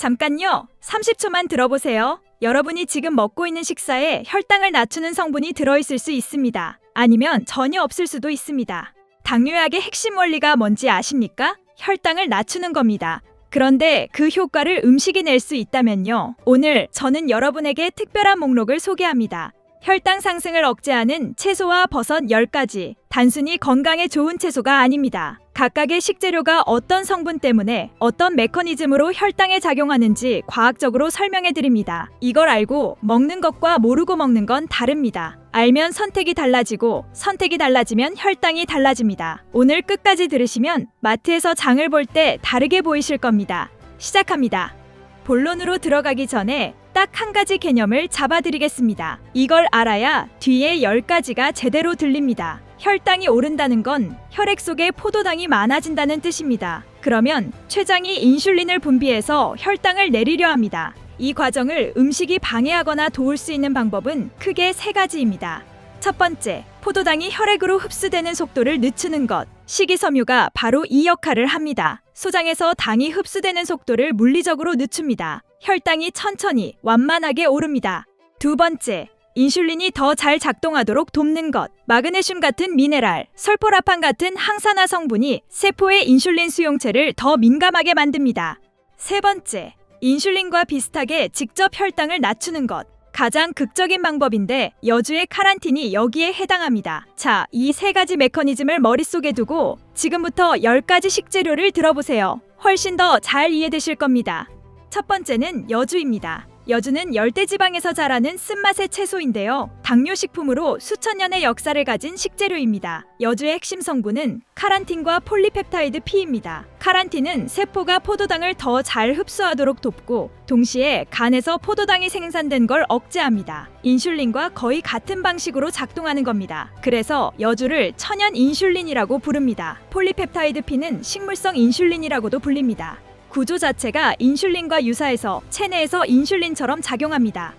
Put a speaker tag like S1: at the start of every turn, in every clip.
S1: 잠깐요. 30초만 들어보세요. 여러분이 지금 먹고 있는 식사에 혈당을 낮추는 성분이 들어있을 수 있습니다. 아니면 전혀 없을 수도 있습니다. 당뇨약의 핵심 원리가 뭔지 아십니까? 혈당을 낮추는 겁니다. 그런데 그 효과를 음식이 낼 수 있다면요. 오늘 저는 여러분에게 특별한 목록을 소개합니다. 혈당 상승을 억제하는 채소와 버섯 10가지. 단순히 건강에 좋은 채소가 아닙니다. 각각의 식재료가 어떤 성분 때문에 어떤 메커니즘으로 혈당에 작용하는지 과학적으로 설명해 드립니다. 이걸 알고 먹는 것과 모르고 먹는 건 다릅니다. 알면 선택이 달라지고 선택이 달라지면 혈당이 달라집니다. 오늘 끝까지 들으시면 마트에서 장을 볼 때 다르게 보이실 겁니다. 시작합니다. 본론으로 들어가기 전에 딱 한 가지 개념을 잡아드리겠습니다. 이걸 알아야 뒤에 10가지가 제대로 들립니다. 혈당이 오른다는 건 혈액 속에 포도당이 많아진다는 뜻입니다. 그러면 췌장이 인슐린을 분비해서 혈당을 내리려 합니다. 이 과정을 음식이 방해하거나 도울 수 있는 방법은 크게 3가지입니다. 첫 번째, 포도당이 혈액으로 흡수되는 속도를 늦추는 것. 식이섬유가 바로 이 역할을 합니다. 소장에서 당이 흡수되는 속도를 물리적으로 늦춥니다. 혈당이 천천히 완만하게 오릅니다. 두 번째, 인슐린이 더 잘 작동하도록 돕는 것. 마그네슘 같은 미네랄, 설포라판 같은 항산화 성분이 세포의 인슐린 수용체를 더 민감하게 만듭니다. 세 번째, 인슐린과 비슷하게 직접 혈당을 낮추는 것. 가장 극적인 방법인데 여주의 카란틴이 여기에 해당합니다. 자, 이 3가지 메커니즘을 머릿속에 두고 지금부터 10가지 식재료를 들어보세요. 훨씬 더 잘 이해되실 겁니다. 첫 번째는 여주입니다. 여주는 열대지방에서 자라는 쓴맛의 채소인데요. 당뇨식품으로 수천 년의 역사를 가진 식재료입니다. 여주의 핵심 성분은 카란틴과 폴리펩타이드 P입니다. 카란틴은 세포가 포도당을 더 잘 흡수하도록 돕고 동시에 간에서 포도당이 생산된 걸 억제합니다. 인슐린과 거의 같은 방식으로 작동하는 겁니다. 그래서 여주를 천연 인슐린이라고 부릅니다. 폴리펩타이드 P는 식물성 인슐린이라고도 불립니다. 구조 자체가 인슐린과 유사해서 체내에서 인슐린처럼 작용합니다.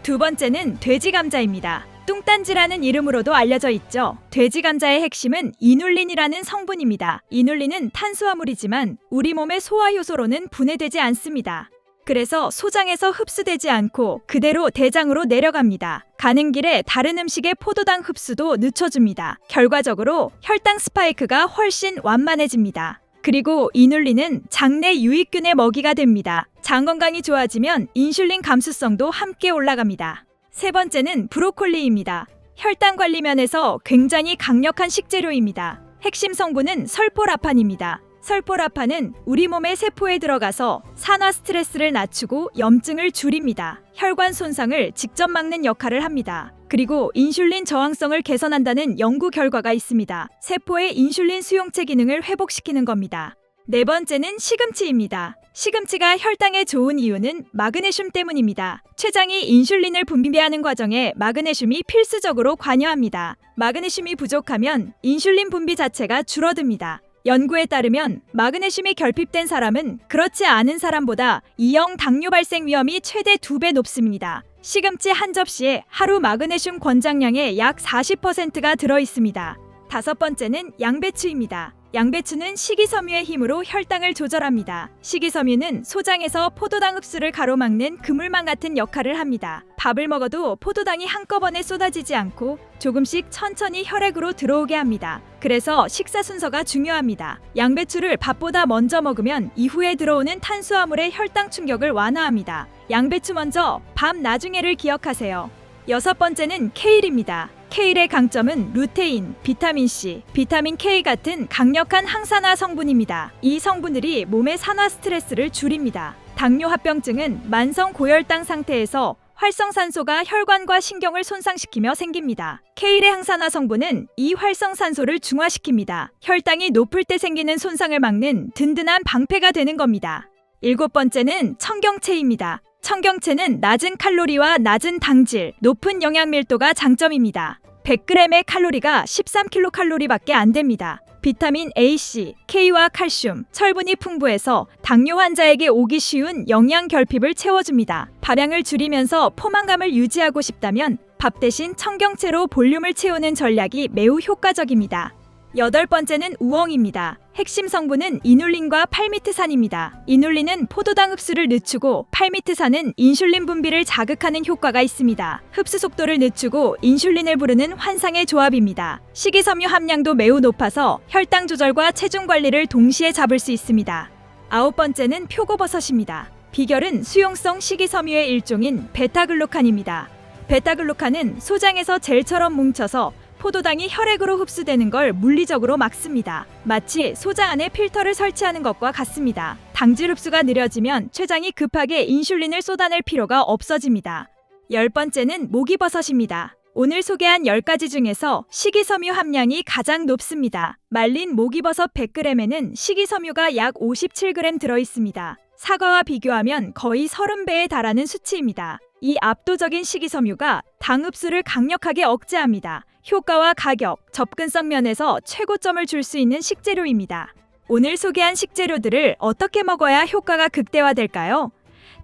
S1: 두 번째는 돼지 감자입니다. 뚱딴지라는 이름으로도 알려져 있죠. 돼지 감자의 핵심은 이눌린이라는 성분입니다. 이눌린은 탄수화물이지만 우리 몸의 소화효소로는 분해되지 않습니다. 그래서 소장에서 흡수되지 않고 그대로 대장으로 내려갑니다. 가는 길에 다른 음식의 포도당 흡수도 늦춰줍니다. 결과적으로 혈당 스파이크가 훨씬 완만해집니다. 그리고 이눌린은 장내 유익균의 먹이가 됩니다. 장 건강이 좋아지면 인슐린 감수성도 함께 올라갑니다. 세 번째는 브로콜리입니다. 혈당 관리 면에서 굉장히 강력한 식재료입니다. 핵심 성분은 설포라판입니다. 설포라판은 우리 몸의 세포에 들어가서 산화 스트레스를 낮추고 염증을 줄입니다. 혈관 손상을 직접 막는 역할을 합니다. 그리고 인슐린 저항성을 개선한다는 연구 결과가 있습니다. 세포의 인슐린 수용체 기능을 회복시키는 겁니다. 네 번째는 시금치입니다. 시금치가 혈당에 좋은 이유는 마그네슘 때문입니다. 췌장이 인슐린을 분비하는 과정에 마그네슘이 필수적으로 관여합니다. 마그네슘이 부족하면 인슐린 분비 자체가 줄어듭니다. 연구에 따르면 마그네슘이 결핍된 사람은 그렇지 않은 사람보다 2형 당뇨 발생 위험이 최대 2배 높습니다. 시금치 한 접시에 하루 마그네슘 권장량의 약 40%가 들어있습니다. 다섯 번째는 양배추입니다. 양배추는 식이섬유의 힘으로 혈당을 조절합니다. 식이섬유는 소장에서 포도당 흡수를 가로막는 그물망 같은 역할을 합니다. 밥을 먹어도 포도당이 한꺼번에 쏟아지지 않고 조금씩 천천히 혈액으로 들어오게 합니다. 그래서 식사 순서가 중요합니다. 양배추를 밥보다 먼저 먹으면 이후에 들어오는 탄수화물의 혈당 충격을 완화합니다. 양배추 먼저, 밥 나중에를 기억하세요. 여섯 번째는 케일입니다. 케일의 강점은 루테인, 비타민C, 비타민 K 같은 강력한 항산화 성분입니다. 이 성분들이 몸의 산화 스트레스를 줄입니다. 당뇨합병증은 만성 고혈당 상태에서 활성산소가 혈관과 신경을 손상시키며 생깁니다. 케일의 항산화 성분은 이 활성산소를 중화시킵니다. 혈당이 높을 때 생기는 손상을 막는 든든한 방패가 되는 겁니다. 일곱 번째는 청경채입니다. 청경채는 낮은 칼로리와 낮은 당질, 높은 영양 밀도가 장점입니다. 100g의 칼로리가 13kcal밖에 안 됩니다. 비타민 A, C, K와 칼슘, 철분이 풍부해서 당뇨 환자에게 오기 쉬운 영양 결핍을 채워줍니다. 발양을 줄이면서 포만감을 유지하고 싶다면 밥 대신 청경채로 볼륨을 채우는 전략이 매우 효과적입니다. 8번째는 우엉입니다. 핵심 성분은 이눌린과 팔미트산입니다. 이눌린은 포도당 흡수를 늦추고 팔미트산은 인슐린 분비를 자극하는 효과가 있습니다. 흡수 속도를 늦추고 인슐린을 부르는 환상의 조합입니다. 식이섬유 함량도 매우 높아서 혈당 조절과 체중 관리를 동시에 잡을 수 있습니다. 9번째는 표고버섯입니다. 비결은 수용성 식이섬유의 일종인 베타글루칸입니다. 베타글루칸은 소장에서 젤처럼 뭉쳐서 포도당이 혈액으로 흡수되는 걸 물리적으로 막습니다. 마치 소장 안에 필터를 설치하는 것과 같습니다. 당질 흡수가 느려지면 췌장이 급하게 인슐린을 쏟아낼 필요가 없어집니다. 10번째는 모기버섯입니다. 오늘 소개한 10가지 중에서 식이섬유 함량이 가장 높습니다. 말린 모기버섯 100g에는 식이섬유가 약 57g 들어있습니다. 사과와 비교하면 거의 30배에 달하는 수치입니다. 이 압도적인 식이섬유가 당 흡수를 강력하게 억제합니다. 효과와 가격, 접근성 면에서 최고점을 줄 수 있는 식재료입니다. 오늘 소개한 식재료들을 어떻게 먹어야 효과가 극대화될까요?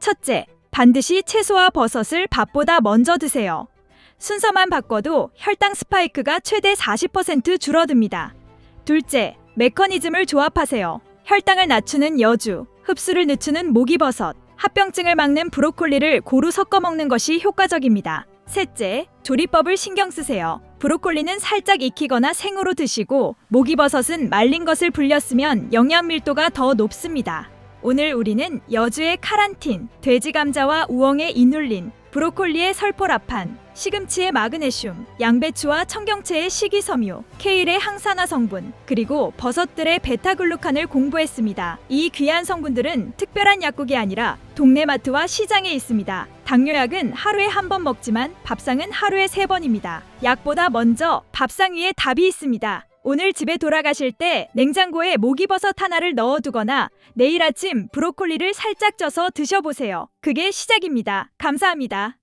S1: 첫째, 반드시 채소와 버섯을 밥보다 먼저 드세요. 순서만 바꿔도 혈당 스파이크가 최대 40% 줄어듭니다. 둘째, 메커니즘을 조합하세요. 혈당을 낮추는 여주, 흡수를 늦추는 모기버섯, 합병증을 막는 브로콜리를 고루 섞어 먹는 것이 효과적입니다. 셋째, 조리법을 신경 쓰세요. 브로콜리는 살짝 익히거나 생으로 드시고 모기버섯은 말린 것을 불렸으면 영양 밀도가 더 높습니다. 오늘 우리는 여주의 카란틴, 돼지 감자와 우엉의 이눌린, 브로콜리의 설포라판, 시금치의 마그네슘, 양배추와 청경채의 식이섬유, 케일의 항산화 성분, 그리고 버섯들의 베타글루칸을 공부했습니다. 이 귀한 성분들은 특별한 약국이 아니라 동네 마트와 시장에 있습니다. 당뇨약은 하루에 한 번 먹지만 밥상은 하루에 3번입니다. 약보다 먼저 밥상 위에 답이 있습니다. 오늘 집에 돌아가실 때 냉장고에 모기버섯 하나를 넣어두거나 내일 아침 브로콜리를 살짝 쪄서 드셔보세요. 그게 시작입니다. 감사합니다.